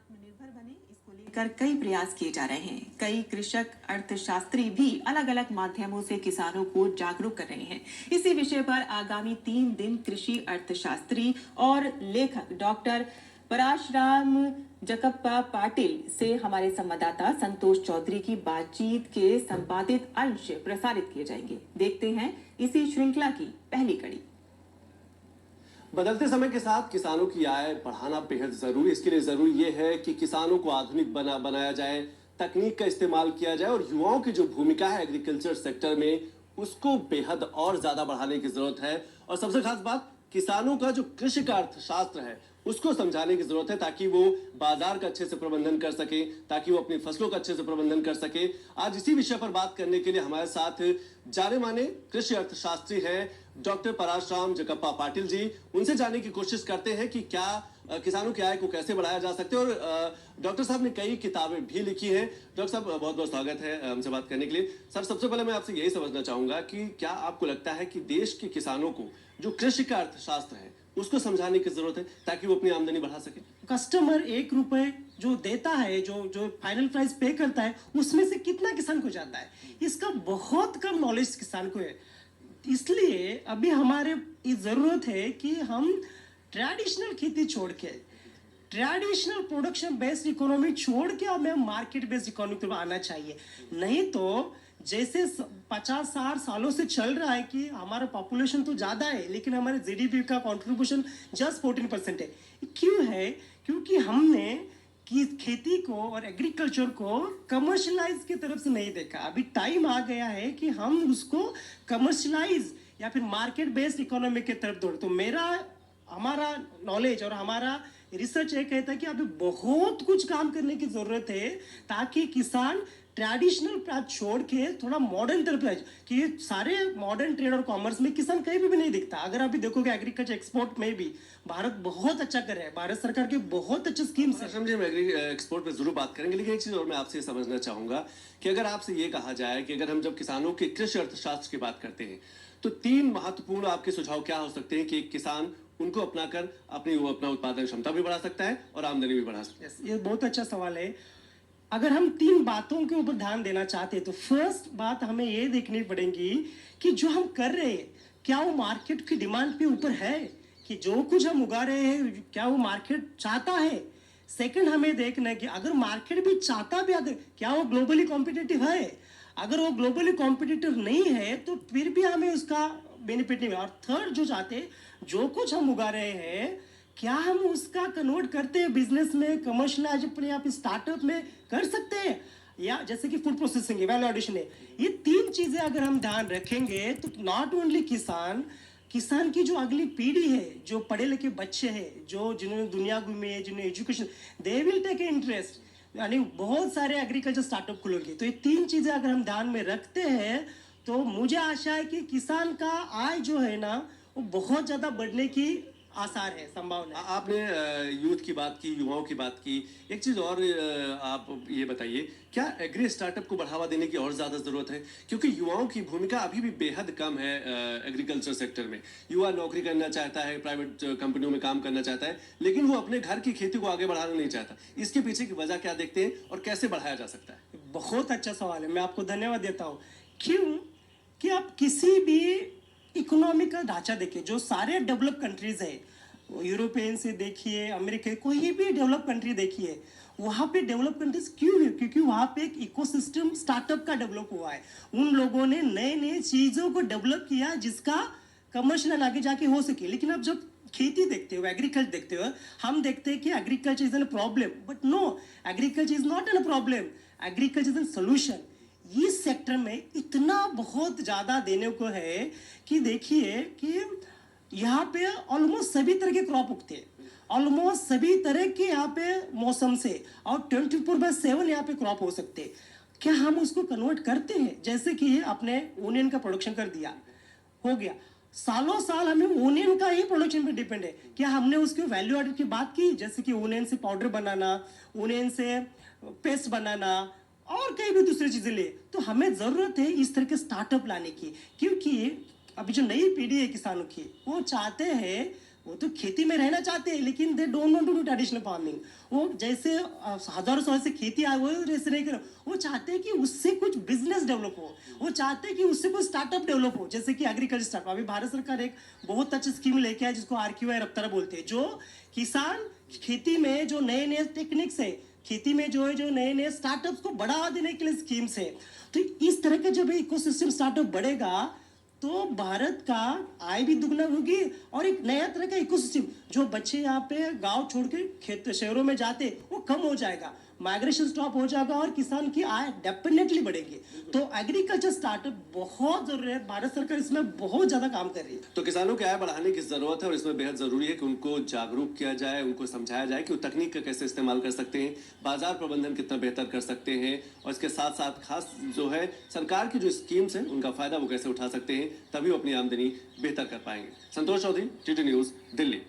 आत्मनिर्भर बने, इसको लेकर कई प्रयास किए जा रहे हैं। कई कृषक अर्थशास्त्री भी अलग अलग माध्यमों से किसानों को जागरूक कर रहे हैं। इसी विषय पर आगामी 3 दिन कृषि अर्थशास्त्री और लेखक डॉक्टर पराशराम जकप्पा पाटिल से हमारे संवाददाता संतोष चौधरी की बातचीत के संपादित अंश प्रसारित किए जाएंगे। देखते हैं इसी श्रृंखला की पहली कड़ी। बदलते समय के साथ किसानों की आय बढ़ाना बेहद जरूरी। इसके लिए जरूरी ये है कि किसानों को आधुनिक बनाया जाए, तकनीक का इस्तेमाल किया जाए और युवाओं की जो भूमिका है एग्रीकल्चर सेक्टर में उसको बेहद और ज्यादा बढ़ाने की जरूरत है। और सबसे खास बात, किसानों का जो कृषि का अर्थशास्त्र है उसको समझाने की जरूरत है ताकि वो बाजार का अच्छे से प्रबंधन कर सके, ताकि वो अपनी फसलों का अच्छे से प्रबंधन कर सके। आज इसी विषय पर बात करने के लिए हमारे साथ जाने माने कृषि अर्थशास्त्री हैं डॉक्टर पराशराम जकप्पा पाटिल जी। उनसे जानने की कोशिश करते हैं कि क्या किसानों की आय को कैसे बढ़ाया जा सकता है। और डॉक्टर साहब ने कई किताबें भी लिखी हैं। डॉक्टर साहब, बहुत बहुत स्वागत है हमसे बात करने के लिए। सर, सबसे पहले मैं आपसे यही समझना चाहूंगा कि क्या आपको लगता है कि देश के किसानों को जो कृषि का अर्थशास्त्र है उसको समझाने की जरूरत है ताकि वो अपनी आमदनी बढ़ा सके? कस्टमर 1 रुपए जो देता है, जो फाइनल प्राइस पे करता है, उसमें से कितना किसान को जाता है, इसका बहुत कम नॉलेज किसान को है। इसलिए अभी हमारे ये जरूरत है कि हम ट्रेडिशनल खेती छोड़ के, ट्रेडिशनल प्रोडक्शन बेस्ड इकोनॉमी छोड़ के हमें मार्केट बेस्ड इकोनॉमी पर आना चाहिए। नहीं तो जैसे 50-60 सालों से चल रहा है कि हमारा पॉपुलेशन तो ज्यादा है लेकिन हमारे जीडीपी का कंट्रीब्यूशन जस्ट 14% है। क्यों है? क्योंकि हमने कि खेती को और एग्रीकल्चर को कमर्शियलाइज की तरफ से नहीं देखा। अभी टाइम आ गया है कि हम उसको कमर्शियलाइज या फिर मार्केट बेस्ड इकोनॉमी की तरफ दौड़। तो हमारा नॉलेज और हमारा रिसर्च ये कहता है कि अभी बहुत कुछ काम करने की जरूरत है ताकि किसान ट्रेडिशनल पाथ छोड़ के थोड़ा मॉडर्न तरफ जाए। कि सारे मॉडर्न ट्रेड और कॉमर्स में किसान कहीं भी नहीं दिखता। अगर अभी देखोगे एग्रीकल्चर एक्सपोर्ट में भी भारत बहुत अच्छा कर रहा है। भारत सरकार के बहुत अच्छे स्कीम्स है। समझे, मैं एक्सपोर्ट पे जरूर बात करेंगे, लेकिन एक चीज और मैं आपसे समझना चाहूंगा कि अगर आपसे ये कहा जाए कि अगर हम जब किसानों के कृषि अर्थशास्त्र की बात करते हैं तो 3 महत्वपूर्ण आपके सुझाव क्या हो सकते हैं कि एक किसान उनको अपनाकर अपना उत्पादन क्षमता भी बढ़ा सकता है और आमदनी भी बढ़ा सकता है? ये बहुत अच्छा सवाल है। अगर हम 3 बातों के ऊपर ध्यान देना चाहते हैं तो फर्स्ट बात हमें ये देखनी पड़ेगी कि जो हम कर रहे हैं क्या वो मार्केट की डिमांड पे ऊपर है, कि जो कुछ हम उगा रहे हैं क्या वो मार्केट चाहता है। सेकंड हमें देखना है कि अगर मार्केट भी चाहता भी, अगर क्या वो ग्लोबली कॉम्पिटिटिव है। अगर वो ग्लोबली कॉम्पिटिटिव नहीं है तो फिर भी हमें उसका बेनिफिट नहीं है। और थर्ड, जो चाहते जो कुछ हम उगा रहे हैं क्या हम उसका कन्वर्ट करते हैं बिजनेस में, कमर्शियलाइज अपने आप स्टार्टअप में कर सकते हैं, या जैसे कि फूड प्रोसेसिंग है, वैल्यू एडिशन है। ये 3 चीजें अगर हम ध्यान रखेंगे तो नॉट ओनली किसान की जो अगली पीढ़ी है, जो पढ़े लिखे बच्चे हैं, जो जिन्होंने दुनिया घूमी है, जिन्होंने education, they will take interest, यानी बहुत सारे एग्रीकल्चर स्टार्टअप खुलेंगे। तो ये 3 चीजें अगर हम ध्यान में रखते हैं तो मुझे आशा है कि किसान का आय जो है ना वो बहुत ज्यादा बढ़ने की आसार है, संभावना है। आपने यूथ की बात की, युवाओं की बात की। एक चीज और आप ये बताइए, क्या एग्री स्टार्टअप को बढ़ावा देने की और ज्यादा जरूरत है? क्योंकि युवाओं की भूमिका अभी भी बेहद कम है एग्रीकल्चर सेक्टर में। युवा नौकरी करना चाहता है, प्राइवेट कंपनियों में काम करना चाहता है, लेकिन वो अपने घर की खेती को आगे बढ़ाना नहीं चाहता। इसके पीछे की वजह क्या देखते हैं और कैसे बढ़ाया जा सकता है? बहुत अच्छा सवाल है, मैं आपको धन्यवाद देता हूँ। क्यों कि आप किसी भी इकोनॉमिक का ढांचा देखिए, जो सारे डेवलप कंट्रीज है, यूरोपियन से देखिए, अमेरिका, कोई भी डेवलप कंट्री देखिए, वहाँ पे डेवलप कंट्रीज क्यों है? क्योंकि वहाँ पे एक इकोसिस्टम स्टार्टअप का डेवलप हुआ है। उन लोगों ने नए नए चीजों को डेवलप किया जिसका कमर्शियल आगे जाके हो सके। लेकिन अब जब खेती देखते हो, एग्रीकल्चर देखते हो, हम देखते हैं कि agriculture is an problem, but no, agriculture is not an problem, agriculture is an solution. इस सेक्टर में इतना बहुत ज्यादा देने को है कि देखिए कि यहाँ पे ऑलमोस्ट सभी तरह के क्रॉप उगते हैं, ऑलमोस्ट सभी तरह के यहाँ पे मौसम से, और 24/7 यहाँ पे क्रॉप हो सकते हैं। क्या हम उसको कन्वर्ट करते हैं? जैसे कि आपने ओनियन का प्रोडक्शन कर दिया, हो गया, सालों साल हमें ओनियन का ही प्रोडक्शन पे डिपेंड है। क्या हमने उसके वैल्यू एडेड की बात की? जैसे कि ओनियन से पाउडर बनाना, ओनियन से पेस्ट बनाना और कई भी दूसरी चीजें ले। तो हमें जरूरत है इस तरह के स्टार्टअप लाने की, क्योंकि अभी जो नई पीढ़ी है किसानों की, वो चाहते हैं वो तो खेती में रहना चाहते हैं, लेकिन they don't want to do traditional farming. वो जैसे हजारों साल से खेती आए वो रेस नहीं कर, वो चाहते हैं कि उससे कुछ बिजनेस डेवलप हो, वो चाहते हैं कि उससे कुछ स्टार्टअप डेवलप हो, जैसे कि एग्रीकल्चर स्टार्टअप। अभी भारत सरकार एक बहुत अच्छी स्कीम लेके आए जिसको RQI रफ्तार बोलते हैं, जो किसान खेती में जो नए नए टेक्निक्स है, खेती में जो है जो नए नए स्टार्टअप्स को बढ़ावा देने के लिए स्कीम्स है। तो इस तरह का जब इकोसिस्टम स्टार्टअप बढ़ेगा तो भारत का आय भी दुगना होगी और एक नया तरह का इकोसिस्टम, जो बच्चे यहाँ पे गांव छोड़ के खेत शहरों में जाते वो कम हो जाएगा, माइग्रेशन स्टॉप हो जाएगा और किसान की आय डेफिनेटली बढ़ेगी। तो एग्रीकल्चर स्टार्टअप बहुत जरूरी है, भारत सरकार इसमें बहुत ज्यादा काम कर रही है। तो किसानों की आय बढ़ाने की जरूरत है और इसमें बेहद जरूरी है कि उनको जागरूक किया जाए, उनको समझाया जाए कि वो तकनीक का कैसे इस्तेमाल कर सकते हैं, बाजार प्रबंधन कितना बेहतर कर सकते हैं और इसके साथ साथ खास जो है सरकार की जो स्कीम्स हैं उनका फायदा वो कैसे उठा सकते हैं, तभी वो अपनी आमदनी बेहतर कर पाएंगे। संतोष चौधरी, TT न्यूज, दिल्ली।